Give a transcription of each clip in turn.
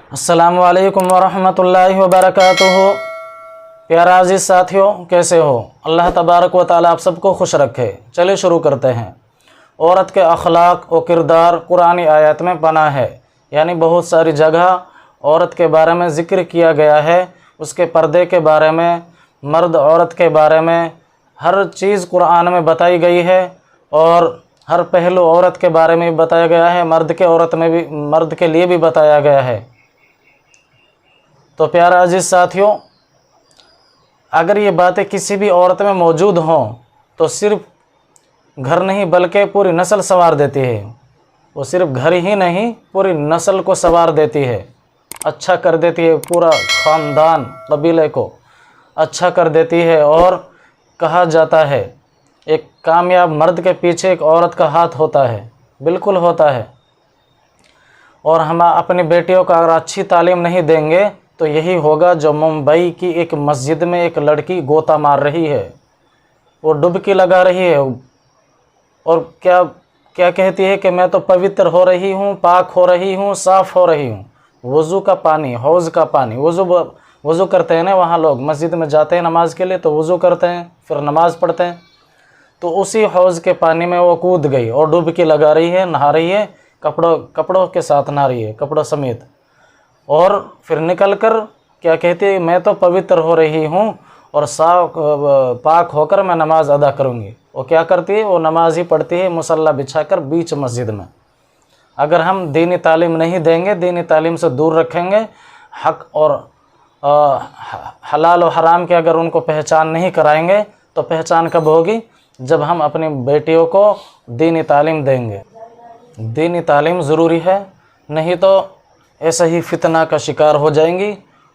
अस्सलामु अलैकुम वरहमतुल्लाहि वबरकातुहू। प्यारा अजीज़ साथियों, कैसे हो? अल्लाह तबारक व तआला आप सबको खुश रखे। चलिए शुरू करते हैं। औरत के अखलाक व किरदार कुरानी आयत में पना है, यानी बहुत सारी जगह औरत के बारे में ज़िक्र किया गया है, उसके पर्दे के बारे में, मर्द औरत के बारे में हर चीज़ कुरान में बताई गई है और हर पहलू औरत के बारे में भी बताया गया है, मर्द के लिए भी बताया गया है। तो प्यारा अजीज़ साथियों, अगर ये बातें किसी भी औरत में मौजूद हों तो सिर्फ घर नहीं बल्कि पूरी नस्ल संवार देती है। वो सिर्फ घर ही नहीं, पूरी नस्ल को संवार देती है, अच्छा कर देती है, पूरा ख़ानदान कबीले को अच्छा कर देती है। और कहा जाता है एक कामयाब मर्द के पीछे एक औरत का हाथ होता है, बिल्कुल होता है। और हम अपनी बेटियों को अगर अच्छी तालीम नहीं देंगे तो यही होगा जो मुंबई की एक मस्जिद में एक लड़की गोता मार रही है, वो डुबकी लगा रही है और क्या क्या कहती है कि मैं तो पवित्र हो रही हूँ, पाक हो रही हूँ, साफ़ हो रही हूँ। वज़ू का पानी, हौज़ का पानी, वज़ू करते हैं ना, वहाँ लोग मस्जिद में जाते हैं नमाज के लिए तो वज़ू करते हैं, फिर नमाज़ पढ़ते हैं। तो उसी हौज़ के पानी में वो कूद गई और डुबकी लगा रही है, नहा रही है, कपड़ों के साथ नहा रही है, कपड़ों समेत। और फिर निकल कर क्या कहती है, मैं तो पवित्र हो रही हूँ और पाक होकर मैं नमाज़ अदा करूँगी। वो क्या करती है, वो नमाज ही पढ़ती है मुसल्ला बिछाकर बीच मस्जिद में। अगर हम दीनी तालीम नहीं देंगे, दीनी तालीम से दूर रखेंगे, हक़ और हलाल और हराम की अगर उनको पहचान नहीं कराएंगे तो पहचान कब होगी? जब हम अपनी बेटियों को दीनी तालीम देंगे। दीनी तालीम ज़रूरी है, नहीं तो ऐसा ही फितना का शिकार हो जाएंगी।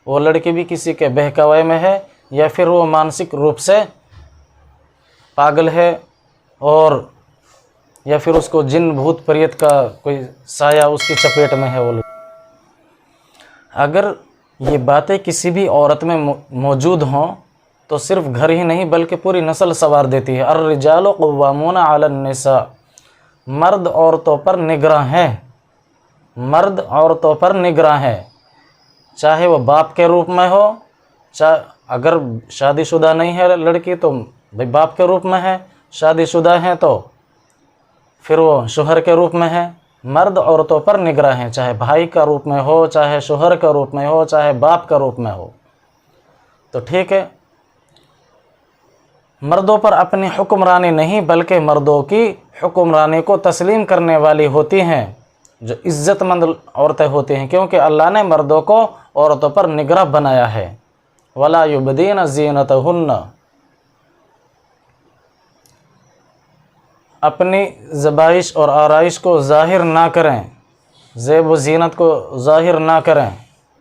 वो लड़की भी किसी के बहकावे में है या फिर वो मानसिक रूप से पागल है और या फिर उसको जिन भूत प्रेत का कोई साया उसकी चपेट में है। वो अगर ये बातें किसी भी औरत में मौजूद हों तो सिर्फ घर ही नहीं बल्कि पूरी नस्ल संवार देती है। अर्रिजालु क़व्वामूना अलन निसा, मर्द औरतों पर निगरां हैं, मर्द औरतों पर निगरां है, चाहे वो बाप के रूप में हो, चाहे अगर शादीशुदा नहीं है लड़की तो भाई बाप के रूप में है, शादीशुदा है तो फिर वो शोहर के रूप में है। मर्द औरतों पर निगरां है, चाहे भाई का रूप में हो, चाहे शोहर का रूप में हो, चाहे बाप का रूप में हो। तो ठीक है, मर्दों पर अपनी हुक्मरानी नहीं बल्कि मर्दों की हुक्मरानी को तस्लीम करने वाली होती हैं, जो इज़्ज़तमंद औरतें होती हैं, क्योंकि अल्लाह ने मर्दों को औरतों पर निगरां बनाया है। वला युबदीन ज़ीनतहुन्ना, अपनी ज़बाइश और आराइश को ज़ाहिर ना करें, ज़ेब व ज़ीनत को ज़ाहिर ना करें।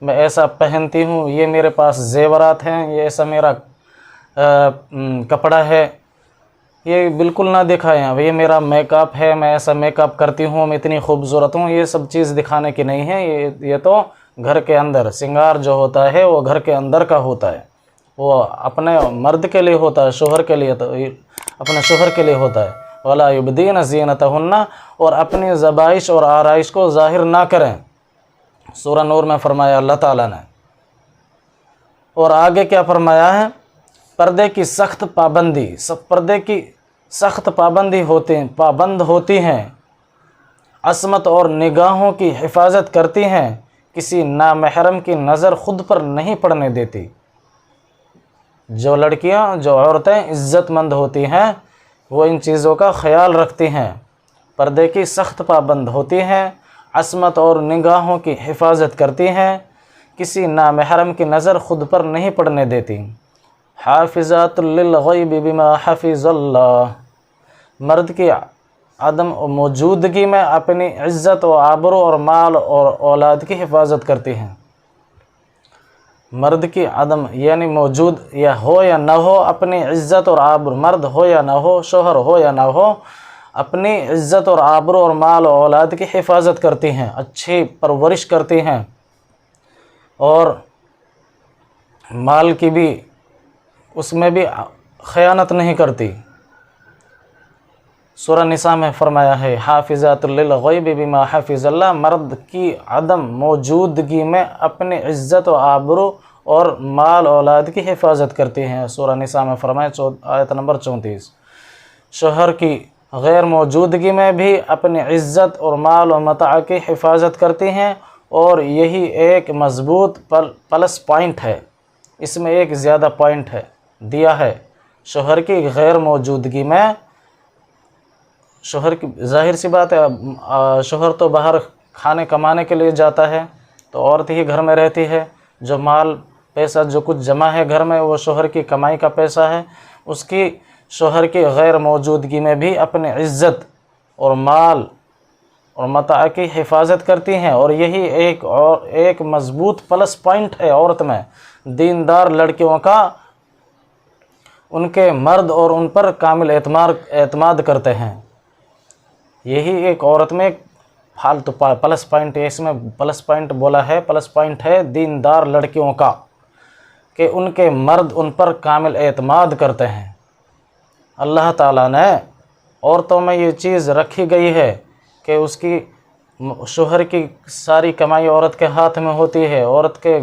मैं ऐसा पहनती हूँ, ये मेरे पास ज़ेवरात हैं, ये ऐसा मेरा कपड़ा है, ये बिल्कुल ना दिखाएं। अब ये मेरा मेकअप है, मैं ऐसा मेकअप करती हूँ, मैं इतनी खूबसूरत हूँ, ये सब चीज़ दिखाने की नहीं है। ये तो घर के अंदर श्रृंगार जो होता है वो घर के अंदर का होता है, वो अपने मर्द के लिए होता है, शोहर के लिए, तो अपने शोहर के लिए होता है। वला युबदीन ज़ीनतहुन्ना, और अपनी ज़बाइश और आराइश को ज़ाहिर ना करें। सूरह नूर में फरमाया अल्लाह ताला ने। और आगे क्या फरमाया है? पर्दे की सख्त पाबंदी, पर्दे की सख्त पाबंद होती हैं, असमत और निगाहों की हिफाजत करती हैं, किसी नामहरम की नज़र खुद पर नहीं पड़ने देती। जो लड़कियां, जो औरतें इज़्ज़तमंद होती हैं वो इन चीज़ों का ख्याल रखती हैं, पर्दे की सख्त पाबंद होती हैं, असमत और निगाहों की हिफाजत करती हैं, किसी नामहरम की नज़र खुद पर नहीं पड़ने देती। हाफिज़ातुल लिल ग़ैबि बिमा हफ़िज़ल्लाह, मर्द की अदम मौजूदगी में अपनी इज़्ज़त व आबरू और माल और औलाद की हिफाजत करती हैं। मर्द की अदम यानी मौजूद या हो या ना हो, अपनी इज़्ज़त और आबरू, मर्द हो या ना हो, शोहर हो या ना हो, अपनी इज़्ज़त और आबरू और माल और औलाद की हिफाजत करती हैं, अच्छी परवरिश करती हैं और माल की भी, उसमें भी ख़यानत नहीं करती। سورہ نساء میں فرمایا ہے حافظات للغیب بما حفظ اللہ، مرد کی عدم موجودگی میں اپنی عزت و آبرو اور مال اولاد کی حفاظت کرتی ہیں۔ سورہ نساء میں فرمایا آیت نمبر 34۔ شوہر کی غیر موجودگی میں بھی اپنی عزت اور مال و متاع کی حفاظت کرتی ہیں، اور یہی ایک مضبوط پلس پوائنٹ ہے، اس میں ایک زیادہ پوائنٹ ہے دیا ہے۔ شوہر کی غیر موجودگی میں، شوہر کی ظاہر سی بات ہے، شوہر تو باہر کھانے کمانے کے لیے جاتا ہے، تو عورت ہی گھر میں رہتی ہے، جو مال پیسہ جو کچھ جمع ہے گھر میں وہ شوہر کی کمائی کا پیسہ ہے، اس کی شوہر کی غیر موجودگی میں بھی اپنی عزت اور مال اور متاع کی حفاظت کرتی ہیں، اور یہی ایک مضبوط پلس پوائنٹ ہے عورت میں۔ دیندار لڑکیوں کا ان کے مرد اور ان پر کامل اعتماد کرتے ہیں، یہی ایک عورت میں فالتو پلس پوائنٹ ہے، اس میں پلس پوائنٹ بولا ہے، پلس پوائنٹ ہے دیندار لڑکیوں کا کہ ان کے مرد ان پر کامل اعتماد کرتے ہیں۔ اللہ تعالیٰ نے عورتوں میں یہ چیز رکھی گئی ہے کہ اس کی شوہر کی ساری کمائی عورت کے ہاتھ میں ہوتی ہے، عورت کے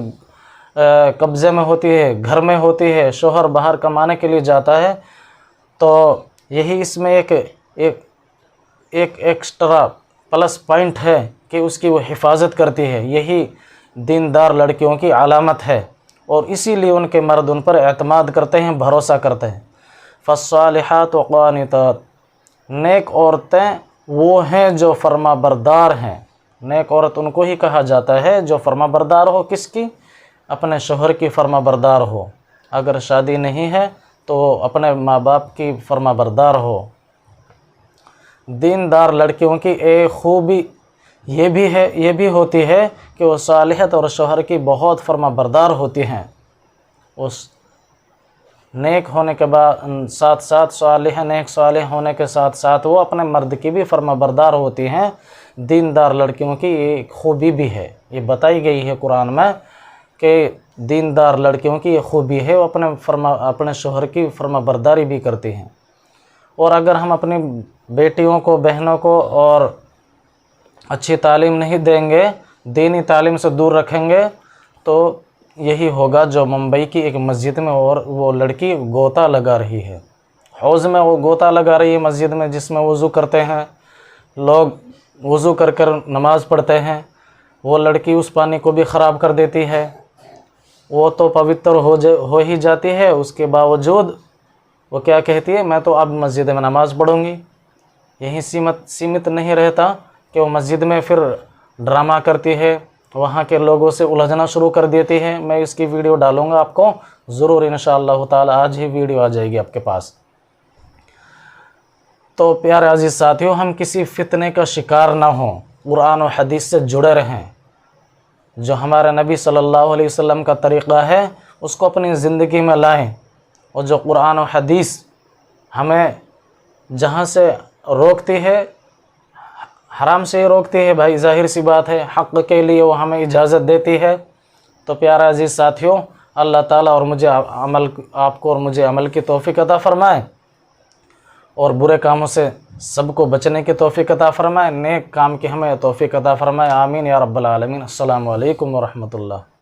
قبضے میں ہوتی ہے، گھر میں ہوتی ہے، شوہر باہر کمانے کے لیے جاتا ہے، تو یہی اس میں ایک ایکسٹرا پلس پوائنٹ ہے کہ اس کی وہ حفاظت کرتی ہے، یہی دیندار لڑکیوں کی علامت ہے، اور اسی لیے ان کے مرد ان پر اعتماد کرتے ہیں، بھروسہ کرتے ہیں۔ فالصالحات قانتات، نیک عورتیں وہ ہیں جو فرما بردار ہیں۔ نیک عورت ان کو ہی کہا جاتا ہے جو فرما بردار ہو، کس کی؟ اپنے شوہر کی فرما بردار ہو، اگر شادی نہیں ہے تو اپنے ماں باپ کی فرما بردار ہو۔ دیندار لڑکیوں کی ایک خوبی یہ بھی ہوتی ہے کہ وہ صالحت اور شوہر کی بہت فرما بردار ہوتی ہیں، اس نیک ہونے کے ساتھ ساتھ نیک صالح ہونے کے ساتھ ساتھ وہ اپنے مرد کی بھی فرما بردار ہوتی ہیں۔ دیندار لڑکیوں کی ایک خوبی بھی ہے، یہ بتائی گئی ہے قرآن میں کہ دیندار لڑکیوں کی یہ خوبی ہے، وہ اپنے شوہر کی فرما برداری بھی کرتی ہیں۔ اور اگر ہم اپنی بیٹیوں کو، بہنوں کو اور اچھی تعلیم نہیں دیں گے، دینی تعلیم سے دور رکھیں گے، تو یہی ہوگا جو ممبئی کی ایک مسجد میں اور وہ لڑکی غوطہ لگا رہی ہے، حوض میں وہ غوطہ لگا رہی ہے مسجد میں، جس میں وضو کرتے ہیں لوگ، وضو کر نماز پڑھتے ہیں، وہ لڑکی اس پانی کو بھی خراب کر دیتی ہے، وہ تو پوتر ہو ہی جاتی ہے، اس کے باوجود وہ کیا کہتی ہے، میں تو اب مسجد میں نماز پڑھوں گی۔ یہیں سیمت نہیں رہتا کہ وہ مسجد میں پھر ڈرامہ کرتی ہے، وہاں کے لوگوں سے الجھنا شروع کر دیتی ہے۔ میں اس کی ویڈیو ڈالوں گا آپ کو ضرور انشاءاللہ تعالی، آج ہی ویڈیو آ جائے گی آپ کے پاس۔ تو پیارے عزیز ساتھیوں، ہم کسی فتنے کا شکار نہ ہوں، قرآن و حدیث سے جڑے رہیں، جو ہمارے نبی صلی اللہ علیہ وسلم کا طریقہ ہے اس کو اپنی زندگی میں لائیں، اور جو قرآن و حدیث ہمیں جہاں سے روکتی ہے، حرام سے ہی روکتی ہے، بھائی ظاہر سی بات ہے، حق کے لیے وہ ہمیں اجازت دیتی ہے، تو پیارا عزیز ساتھیوں، اللہ تعالیٰ اور آپ کو اور مجھے عمل کی توفیق عطا فرمائے، اور برے کاموں سے سب کو بچنے کی توفیق عطا فرمائے، نیک کام کی ہمیں توفیق عطا فرمائے، آمین یا رب العالمین۔ السلام علیکم ورحمۃ اللہ۔